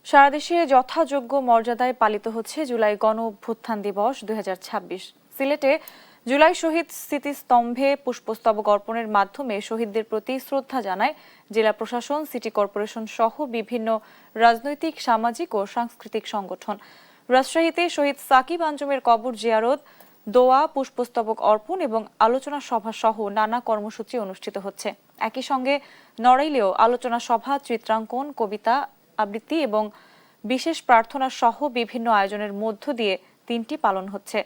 সারা দেশে যথাযোগ্য মর্যাদায় পালিত হচ্ছে জুলাই গণ অভ্যুত্থান দিবস 2026। সিলেটে জুলাই শহীদ স্মৃতিস্তম্ভে পুষ্পস্তবক অর্পণের মাধ্যমে শহীদদের প্রতি শ্রদ্ধা জানায় জেলা প্রশাসন, সিটি কর্পোরেশন সহ বিভিন্ন রাজনৈতিক, সামাজিক ও সাংস্কৃতিক সংগঠন। রাজশাহীতে শহীদ সাকিব আঞ্জুমের কবর জিয়ারত, দোয়া, পুষ্পস্তবক অর্পণ এবং আলোচনা সভা সহ নানা কর্মসূচি অনুষ্ঠিত হচ্ছে। একই সঙ্গে নড়াইলেও আলোচনা সভা, চিত্রাঙ্কন, কবিতা আবৃত্তি এবং বিশেষ প্রার্থনা সহ বিভিন্ন আয়োজনের মধ্য দিয়ে দিনটি পালন হচ্ছে।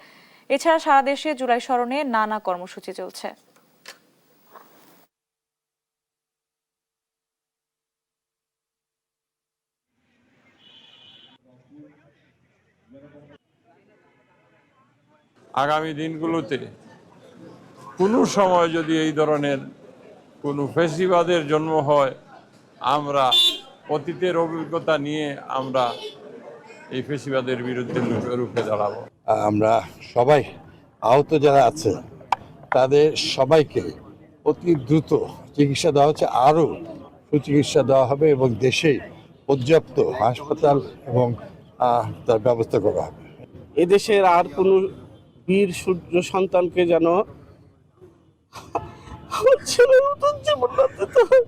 এছাড়া সারা দেশে জুলাই স্মরণে নানা কর্মসূচি চলছে। আগামী দিনগুলোতে কোনো সময় যদি এই ধরনের কোনো ফেসিবাদের জন্ম হয়, আমরা অতীতের অভিজ্ঞতা নিয়ে আমরা এই ফেসিবাদের বিরুদ্ধে রুখে দাঁড়াবো। আমরা সবাই আহত যারা আছে তাদের সবাইকে অতি দ্রুত চিকিৎসা দেওয়া হচ্ছে, আরও সুচিকিৎসা দেওয়া হবে এবং দেশে পর্যাপ্ত হাসপাতাল এবং তার ব্যবস্থা করা হবে। এদেশের আর কোনো বীর সূর্য সন্তানকে যেন ছেলের মতন জীবন না দিতে হয়।